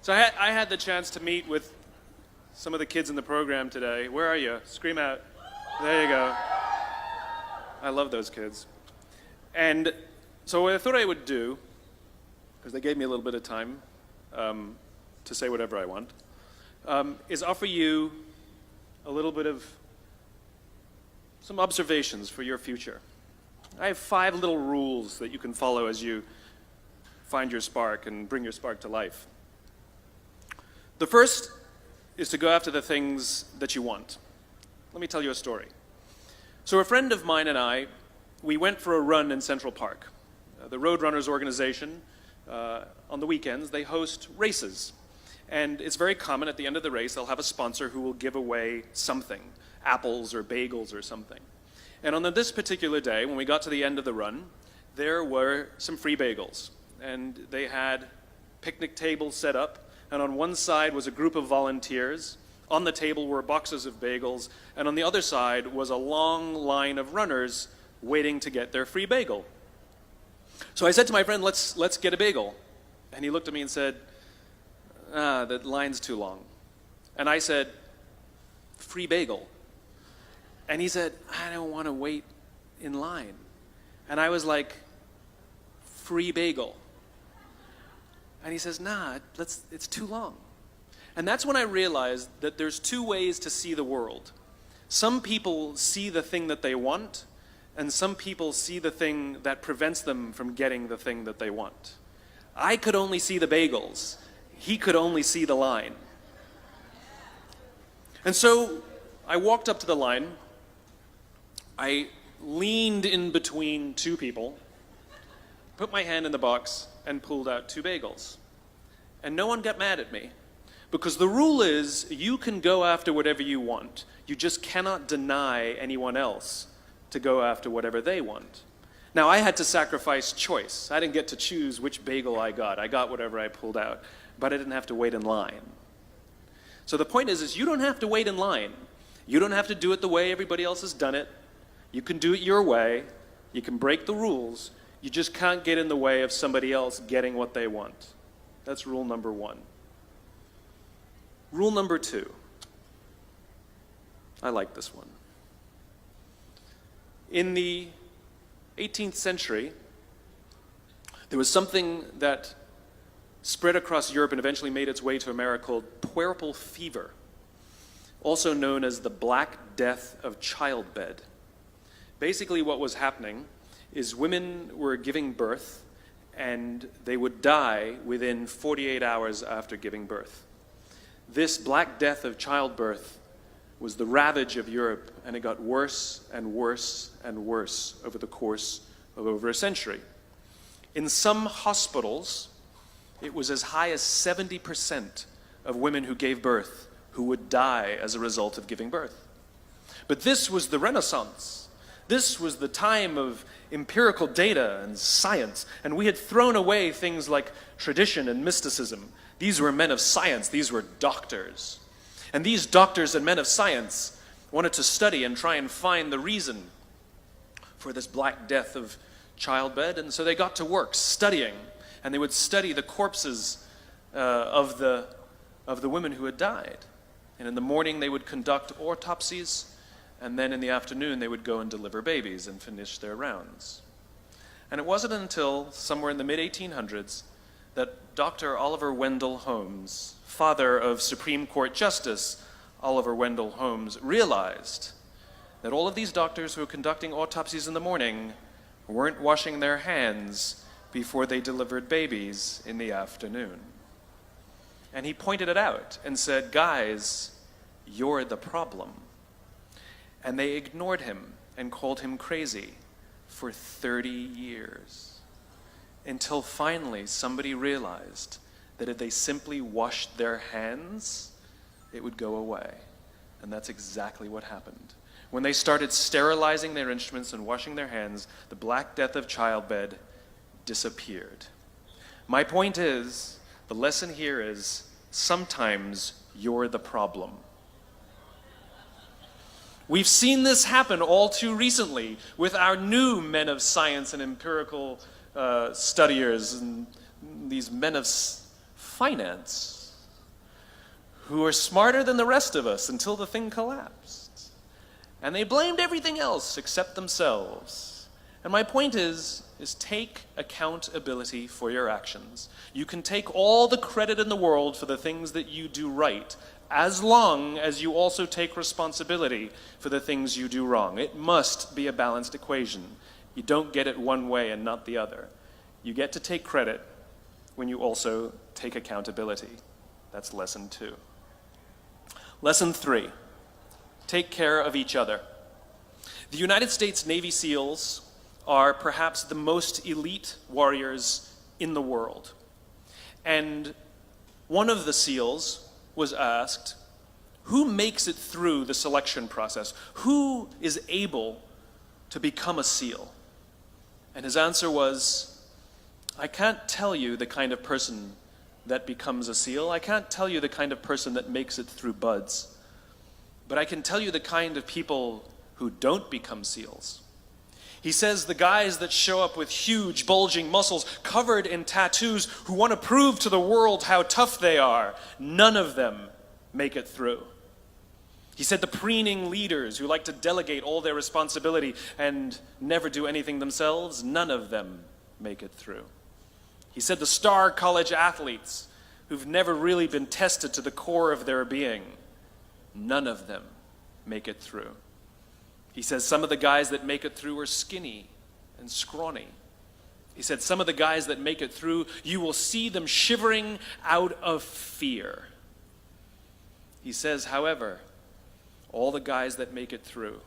So I had the chance to meet with some of the kids in the program today. Where are you? Scream out. There you go. I love those kids. And so what I thought I would do, because they gave me a little bit of time to say whatever I want, is offer you a little bit of some observations for your future. I have 5 little rules that you can follow as you find your spark and bring your spark to life. The first is to go after the things that you want. Let me tell you a story. So a friend of mine and I, we went for a run in Central Park. The Roadrunners organization, on the weekends, they host races. And it's very common at the end of the race, they'll have a sponsor who will give away something, apples or bagels or something. And on this particular day, when we got to the end of the run, there were some free bagels. And they had picnic tables set up, and on one side was a group of volunteers. On the table were boxes of bagels, and on the other side was a long line of runners waiting to get their free bagel. So I said to my friend, let's get a bagel. And he looked at me and said, the line's too long. And I said, free bagel. And he said, I don't want to wait in line. And I was like, free bagel. And he says, nah, it's too long. And that's when I realized that there's 2 ways to see the world. Some people see the thing that they want, and some people see the thing that prevents them from getting the thing that they want. I could only see the bagels. He could only see the line. And so I walked up to the line. I leaned in between 2 people, put my hand in the box, and pulled out 2 bagels. And no one got mad at me, because the rule is you can go after whatever you want. You just cannot deny anyone else to go after whatever they want. Now, I had to sacrifice choice. I didn't get to choose which bagel I got. I got whatever I pulled out, but I didn't have to wait in line. So the point is you don't have to wait in line. You don't have to do it the way everybody else has done it. You can do it your way. You can break the rules. You just can't get in the way of somebody else getting what they want. That's rule number 1. Rule number 2. I like this one. In the 18th century, there was something that spread across Europe and eventually made its way to America called puerperal fever, also known as the Black Death of childbed. Basically what was happening is women were giving birth and they would die within 48 hours after giving birth. This Black Death of childbirth was the ravage of Europe, and it got worse and worse and worse over the course of over a century. In some hospitals, it was as high as 70% of women who gave birth who would die as a result of giving birth. But this was the Renaissance. This was the time of empirical data and science, and we had thrown away things like tradition and mysticism. These were men of science. These were doctors. And these doctors and men of science wanted to study and try and find the reason for this Black Death of childbed, and so they got to work studying, and they would study the corpses of the women who had died. And in the morning they would conduct autopsies, and then in the afternoon they would go and deliver babies and finish their rounds. And it wasn't until somewhere in the mid-1800s that Dr. Oliver Wendell Holmes, father of Supreme Court Justice Oliver Wendell Holmes, realized that all of these doctors who were conducting autopsies in the morning weren't washing their hands before they delivered babies in the afternoon. And he pointed it out and said, guys, you're the problem. And they ignored him and called him crazy for 30 years. Until finally somebody realized that if they simply washed their hands, it would go away. And that's exactly what happened. When they started sterilizing their instruments and washing their hands, the Black Death of childbed disappeared. My point is, the lesson here is, sometimes you're the problem. We've seen this happen all too recently with our new men of science and empirical studiers and these men of finance. who were smarter than the rest of us until the thing collapsed. And they blamed everything else except themselves. And my point is take accountability for your actions. You can take all the credit in the world for the things that you do right, as long as you also take responsibility for the things you do wrong. It must be a balanced equation. You don't get it one way and not the other. You get to take credit when you also take accountability. That's lesson 2. Lesson 3, take care of each other. The United States Navy SEALs are perhaps the most elite warriors in the world. And one of the SEALs was asked, who makes it through the selection process? Who is able to become a SEAL? And his answer was, I can't tell you the kind of person that becomes a SEAL. I can't tell you the kind of person that makes it through BUD/S. But I can tell you the kind of people who don't become SEALs. He says the guys that show up with huge, bulging muscles, covered in tattoos, who want to prove to the world how tough they are, none of them make it through. He said the preening leaders who like to delegate all their responsibility and never do anything themselves, none of them make it through. He said the star college athletes who've never really been tested to the core of their being, none of them make it through. He says some of the guys that make it through are skinny and scrawny. He said some of the guys that make it through, you will see them shivering out of fear. He says, however, all the guys that make it through,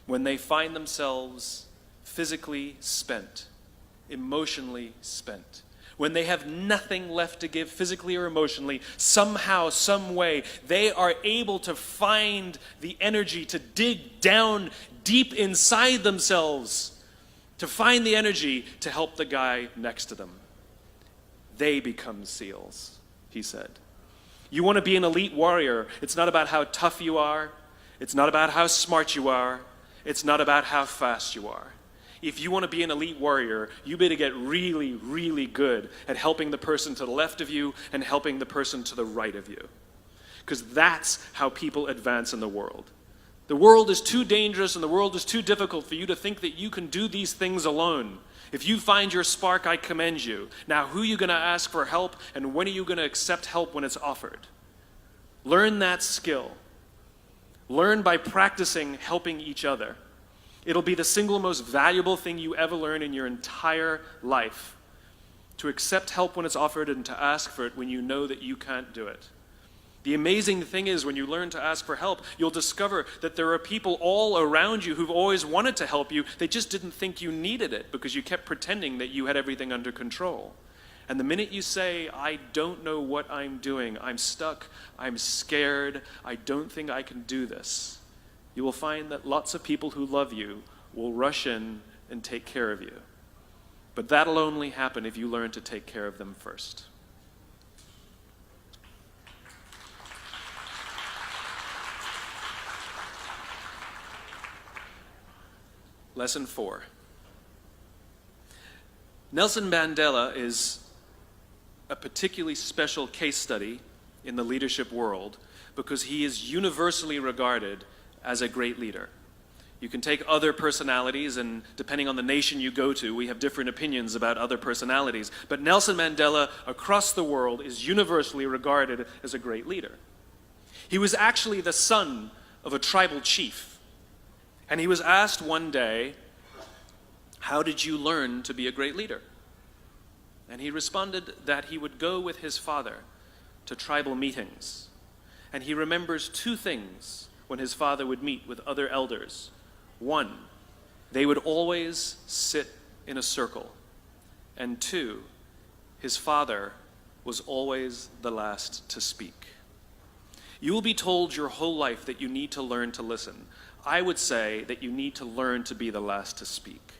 when they find themselves physically spent, emotionally spent, when they have nothing left to give physically or emotionally, somehow, some way, they are able to find the energy to dig down deep inside themselves, to find the energy to help the guy next to them. They become SEALs, he said. You want to be an elite warrior. It's not about how tough you are. It's not about how smart you are. It's not about how fast you are. If you want to be an elite warrior, you better get really, really good at helping the person to the left of you and helping the person to the right of you. Because that's how people advance in the world. The world is too dangerous and the world is too difficult for you to think that you can do these things alone. If you find your spark, I commend you. Now, who are you going to ask for help, and when are you going to accept help when it's offered? Learn that skill. Learn by practicing helping each other. It'll be the single most valuable thing you ever learn in your entire life. To accept help when it's offered and to ask for it when you know that you can't do it. The amazing thing is when you learn to ask for help, you'll discover that there are people all around you who've always wanted to help you. They just didn't think you needed it because you kept pretending that you had everything under control. And the minute you say, I don't know what I'm doing, I'm stuck, I'm scared, I don't think I can do this, you will find that lots of people who love you will rush in and take care of you. But that'll only happen if you learn to take care of them first. Lesson 4. Nelson Mandela is a particularly special case study in the leadership world because he is universally regarded as a great leader. You can take other personalities, and depending on the nation you go to, we have different opinions about other personalities. But Nelson Mandela, across the world, is universally regarded as a great leader. He was actually the son of a tribal chief. And he was asked one day, how did you learn to be a great leader? And he responded that he would go with his father to tribal meetings. And he remembers 2 things when his father would meet with other elders. 1, they would always sit in a circle. And 2, his father was always the last to speak. You will be told your whole life that you need to learn to listen. I would say that you need to learn to be the last to speak.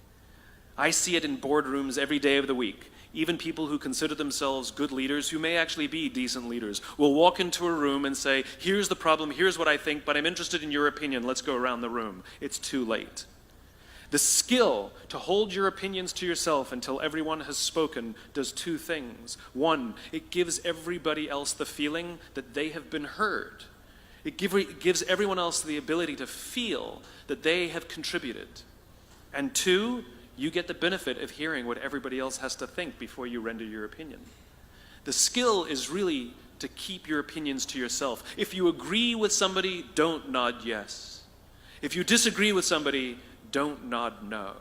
I see it in boardrooms every day of the week. Even people who consider themselves good leaders, who may actually be decent leaders, will walk into a room and say, here's the problem, here's what I think, but I'm interested in your opinion, let's go around the room. It's too late. The skill to hold your opinions to yourself until everyone has spoken does two things. One, it gives everybody else the feeling that they have been heard. It gives everyone else the ability to feel that they have contributed. And two, you get the benefit of hearing what everybody else has to think before you render your opinion. The skill is really to keep your opinions to yourself. If you agree with somebody, don't nod yes. If you disagree with somebody, don't nod no.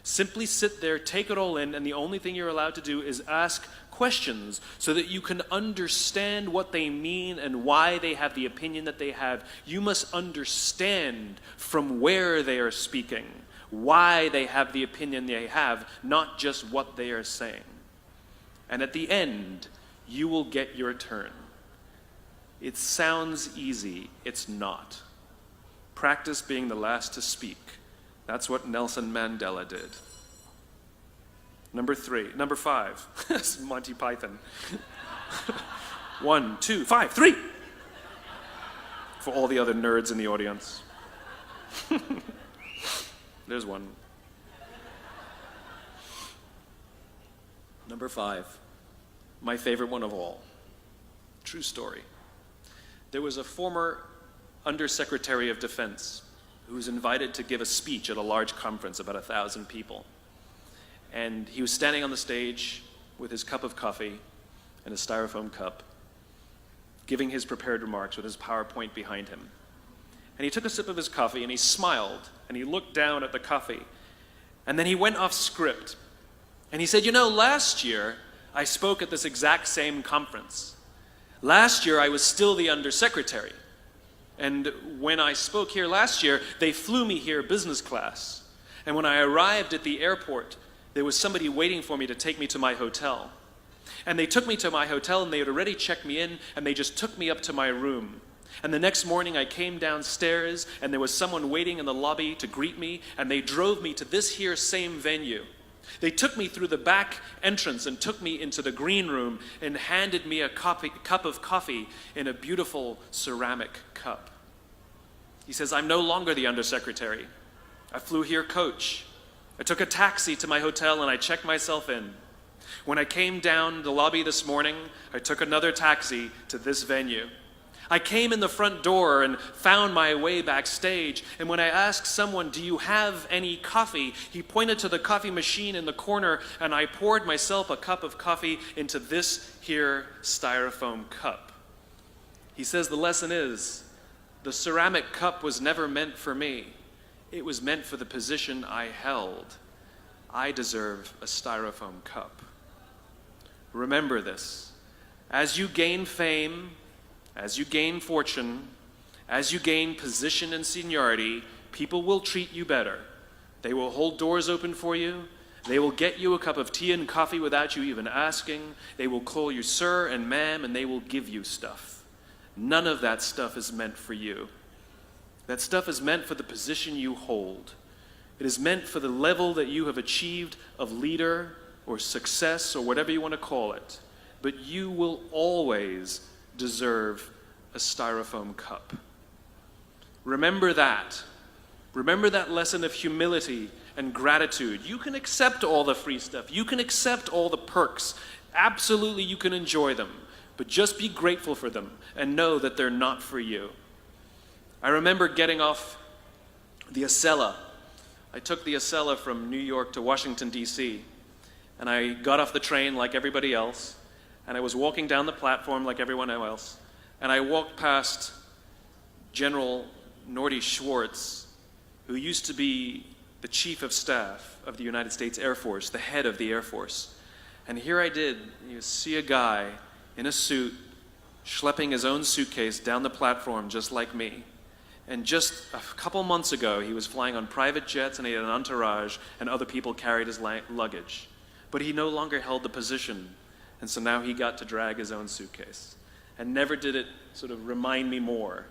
Simply sit there, take it all in, and the only thing you're allowed to do is ask questions so that you can understand what they mean and why they have the opinion that they have. You must understand from where they are speaking, why they have the opinion they have, not just what they are saying. And at the end, you will get your turn. It sounds easy, it's not. Practice being the last to speak. That's what Nelson Mandela did. Number 5. This is Monty Python. 1, 2, 5, 3. For all the other nerds in the audience. There's one. Number 5. My favorite one of all. True story. There was a former Undersecretary of Defense who was invited to give a speech at a large conference, about 1,000 people. And he was standing on the stage with his cup of coffee and a styrofoam cup, giving his prepared remarks with his PowerPoint behind him. And he took a sip of his coffee and he smiled and he looked down at the coffee. And then he went off script. And he said, you know, last year I spoke at this exact same conference. Last year I was still the Undersecretary. And when I spoke here last year, they flew me here business class. And when I arrived at the airport, there was somebody waiting for me to take me to my hotel. And they took me to my hotel and they had already checked me in and they just took me up to my room. And the next morning I came downstairs and there was someone waiting in the lobby to greet me and they drove me to this here same venue. They took me through the back entrance and took me into the green room and handed me a cup of coffee in a beautiful ceramic cup. He says, I'm no longer the Undersecretary. I flew here coach. I took a taxi to my hotel and I checked myself in. When I came down the lobby this morning, I took another taxi to this venue. I came in the front door and found my way backstage, and when I asked someone, do you have any coffee? He pointed to the coffee machine in the corner, and I poured myself a cup of coffee into this here styrofoam cup. He says the lesson is, the ceramic cup was never meant for me. It was meant for the position I held. I deserve a styrofoam cup. Remember this. As you gain fame, as you gain fortune, as you gain position and seniority, people will treat you better. They will hold doors open for you. They will get you a cup of tea and coffee without you even asking. They will call you sir and ma'am, and they will give you stuff. None of that stuff is meant for you. That stuff is meant for the position you hold. It is meant for the level that you have achieved of leader or success or whatever you want to call it. But you will always deserve a styrofoam cup. Remember that. Remember that lesson of humility and gratitude. You can accept all the free stuff. You can accept all the perks. Absolutely, you can enjoy them. But just be grateful for them and know that they're not for you. I remember getting off the Acela. I took the Acela from New York to Washington, D.C., and I got off the train like everybody else, and I was walking down the platform like everyone else, and I walked past General Norty Schwartz, who used to be the Chief of Staff of the United States Air Force, the head of the Air Force. And here I did, you see a guy in a suit schlepping his own suitcase down the platform just like me. And just a couple months ago, he was flying on private jets and he had an entourage and other people carried his luggage. But he no longer held the position, and so now he got to drag his own suitcase. And never did it sort of remind me more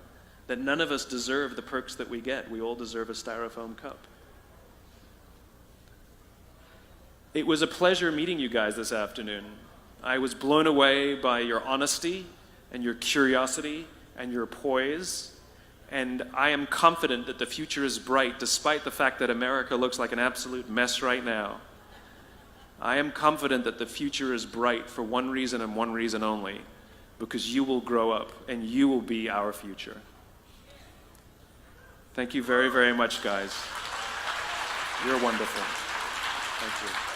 that none of us deserve the perks that we get. We all deserve a styrofoam cup. It was a pleasure meeting you guys this afternoon. I was blown away by your honesty and your curiosity and your poise. And I am confident that the future is bright, despite the fact that America looks like an absolute mess right now. I am confident that the future is bright for one reason and one reason only, because you will grow up and you will be our future. Thank you very, very much, guys. You're wonderful. Thank you.